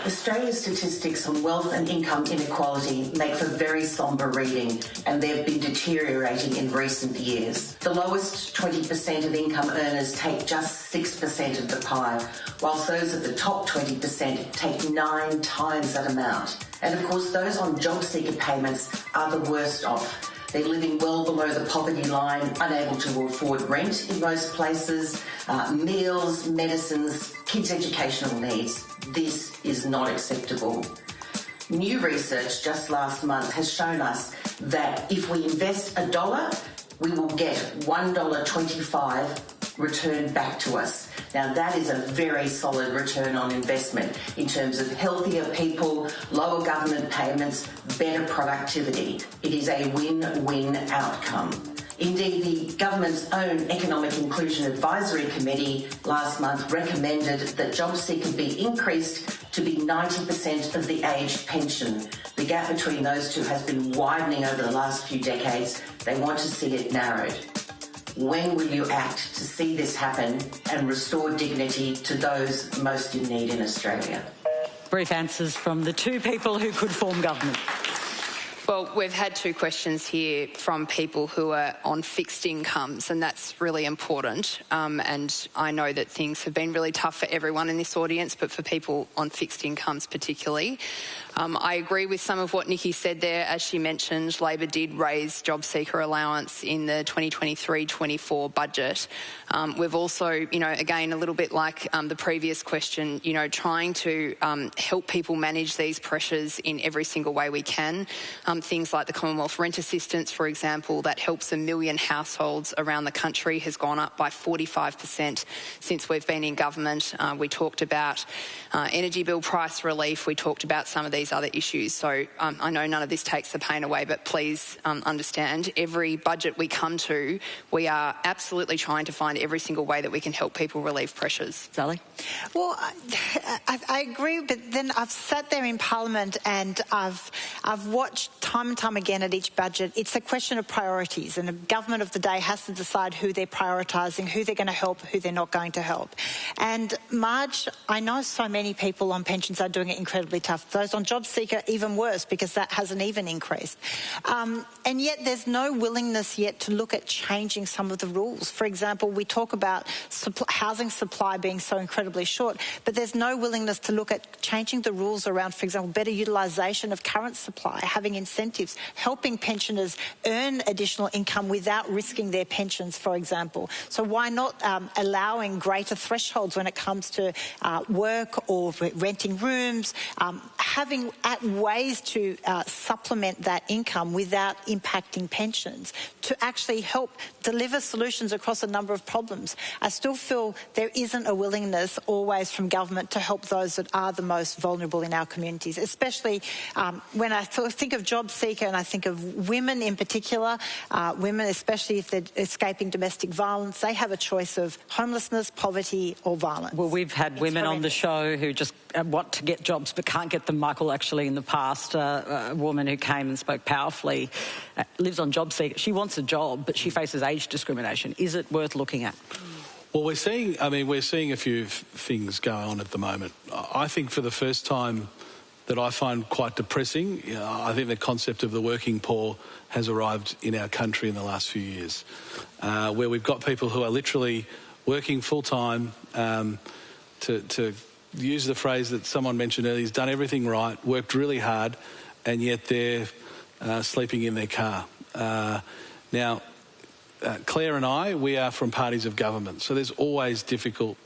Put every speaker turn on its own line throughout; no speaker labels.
Australia's statistics on wealth and income inequality make for very sombre reading, and they've been deteriorating in recent years. The lowest 20% of income earners take just 6% of the pie, whilst those at the top 20% take 9 times that amount. And of course, those on JobSeeker payments are the worst off. They're living well below the poverty line, unable to afford rent in most places, meals, medicines, kids' educational needs. This is not acceptable. New research just last month has shown us that if we invest $1, we will get $1.25 returned back to us. Now, that is a very solid return on investment in terms of healthier people, lower government payments, better productivity. It is a win-win outcome. Indeed, the government's own Economic Inclusion Advisory Committee last month recommended that JobSeeker be increased to be 90% of the aged pension. The gap between those two has been widening over the last few decades. They want to see it narrowed. When will you act to see this happen and restore dignity to those most in need in Australia?
Brief answers from the two people who could form government.
Well, we've had 2 questions here from people who are on fixed incomes, and that's really important. And I know that things have been really tough for everyone in this audience, but for people on fixed incomes particularly. I agree with some of what Nicki said there. As she mentioned, Labor did raise JobSeeker allowance in the 2023-24 budget. We've also, again, a little bit like the previous question, trying to help people manage these pressures in every single way we can. Things like the Commonwealth Rent Assistance, for example, that helps 1 million households around the country, has gone up by 45% since we've been in government. We talked about energy bill price relief. We talked about some of these other issues. So I know none of this takes the pain away, but please understand, every budget we come to, we are absolutely trying to find every single way that we can help people relieve pressures.
Zali?
Well, I agree, but then I've sat there in Parliament and I've watched time and time again at each budget. It's a question of priorities, and the government of the day has to decide who they're prioritising, who they're going to help, who they're not going to help. And Marge, I know so many people on pensions are doing it incredibly tough. Those on JobSeeker, even worse, because that hasn't even increased. And yet there's no willingness yet to look at changing some of the rules. For example, we talk about housing supply being so incredibly short, but there's no willingness to look at changing the rules around, for example, better utilisation of current supply, having incentives, helping pensioners earn additional income without risking their pensions, for example. So why not allowing greater thresholds when it comes to work or renting rooms, having ways to supplement that income without impacting pensions to actually help deliver solutions across a number of problems. I still feel there isn't a willingness always from government to help those that are the most vulnerable in our communities, especially when I think of JobSeeker and I think of women in particular, women especially if they're escaping domestic violence, they have a choice of homelessness, poverty or violence.
Well, we've had women on the show who just want to get jobs but can't get them. Michael, actually, in the past, a woman who came and spoke powerfully, lives on JobSeeker. She wants a job, but she faces age discrimination. Is it worth looking at?
Well, we're seeing a few things going on at the moment. I think for the first time that I find quite depressing, I think the concept of the working poor has arrived in our country in the last few years, where we've got people who are literally working full-time to use the phrase that someone mentioned earlier, he's done everything right, worked really hard, and yet they're sleeping in their car. Now, Clare and I, we are from parties of government, so there's always difficult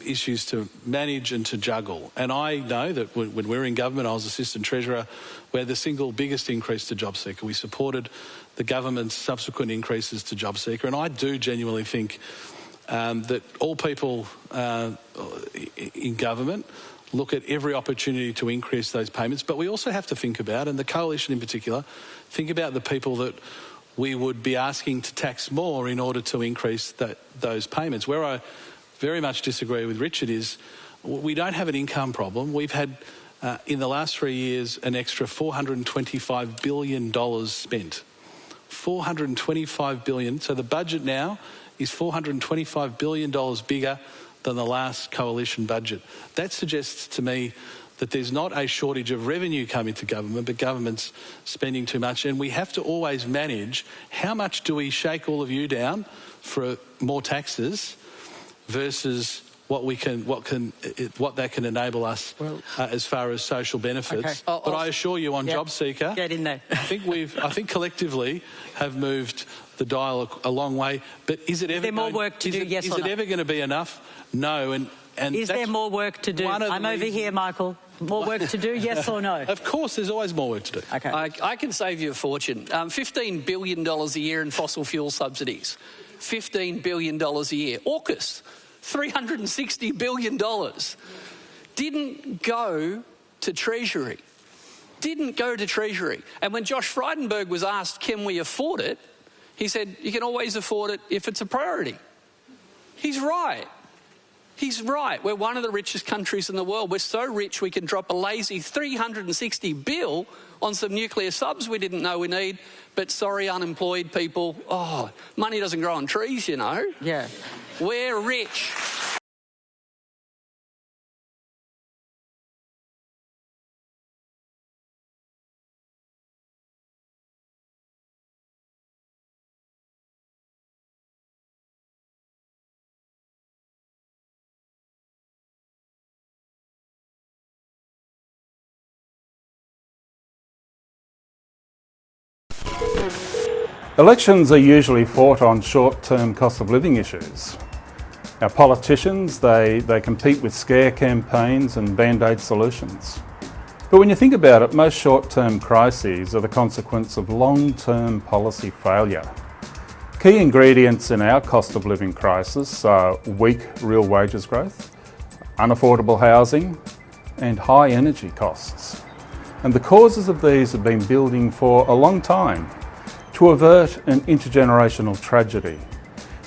issues to manage and to juggle. And I know that when we were in government, I was Assistant Treasurer, we had the single biggest increase to JobSeeker. We supported the government's subsequent increases to JobSeeker, and I do genuinely think that all people in government look at every opportunity to increase those payments, but we also have to think about, and the coalition in particular, think about the people that we would be asking to tax more in order to increase those payments. Where I very much disagree with Richard is we don't have an income problem. We've had, in the last 3 years, an extra $425 billion spent. $425 billion. So the budget now is $425 billion bigger than the last coalition budget. That suggests to me that there's not a shortage of revenue coming to government, but government's spending too much. And we have to always manage how much do we shake all of you down for more taxes versus what that can enable us as far as social benefits.
Okay.
But I assure you, on JobSeeker,
get in there.
I think collectively have moved the dial a long way. But is it ever?
Is there more work to do? Yes or no?
Is it ever going to be enough? No. And
is there more work to do? I'm over here, Michael. More work to do? Yes or no?
Of course, there's always more work to do.
Okay.
I can save you a fortune. $15 billion a year in fossil fuel subsidies. $15 billion a year. AUKUS, $360 billion. Didn't go to Treasury. And when Josh Frydenberg was asked, can we afford it? He said, you can always afford it if it's a priority. He's right. We're one of the richest countries in the world. We're so rich we can drop a lazy $360 billion on some nuclear subs we didn't know we need. But sorry, unemployed people, money doesn't grow on trees, you know.
Yeah.
We're rich.
Elections are usually fought on short-term cost of living issues. Our politicians, they compete with scare campaigns and band-aid solutions. But when you think about it, most short-term crises are the consequence of long-term policy failure. Key ingredients in our cost of living crisis are weak real wages growth, unaffordable housing, and high energy costs. And the causes of these have been building for a long time. To avert an intergenerational tragedy,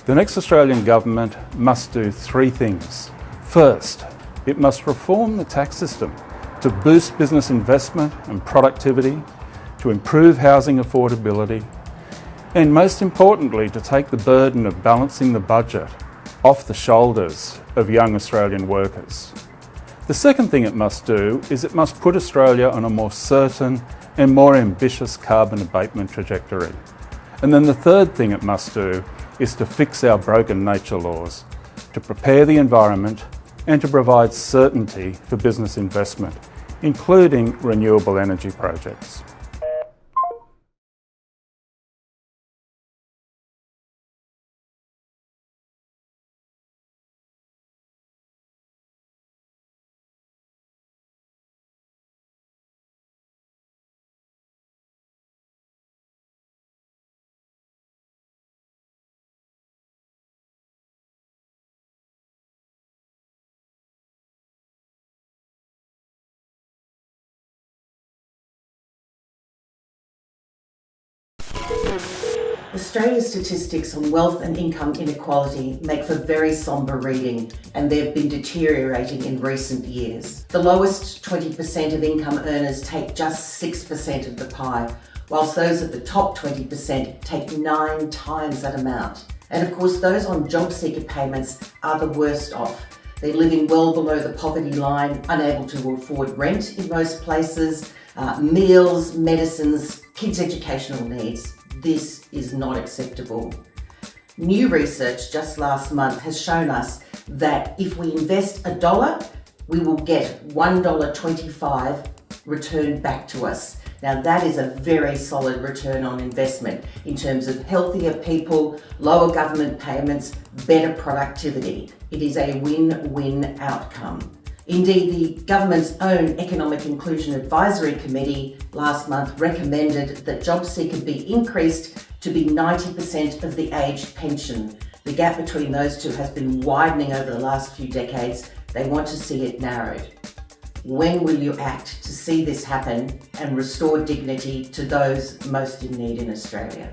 the next Australian government must do three things. First, it must reform the tax system to boost business investment and productivity, to improve housing affordability, and most importantly, to take the burden of balancing the budget off the shoulders of young Australian workers. The second thing it must do is it must put Australia on a more certain and more ambitious carbon abatement trajectory. And then the third thing it must do is to fix our broken nature laws, to prepare the environment and to provide certainty for business investment, including renewable energy projects.
Australia's statistics on wealth and income inequality make for very sombre reading, and they've been deteriorating in recent years. The lowest 20% of income earners take just 6% of the pie, whilst those at the top 20% take 9 times that amount. And of course, those on JobSeeker payments are the worst off. They're living well below the poverty line, unable to afford rent in most places, meals, medicines, kids' educational needs. This is not acceptable. New research just last month has shown us that if we invest $1, we will get $1.25 returned back to us. Now that is a very solid return on investment in terms of healthier people, lower government payments, better productivity. It is a win-win outcome. Indeed, the government's own Economic Inclusion Advisory Committee last month recommended that JobSeeker be increased to be 90% of the aged pension. The gap between those two has been widening over the last few decades. They want to see it narrowed. When will you act to see this happen and restore dignity to those most in need in Australia?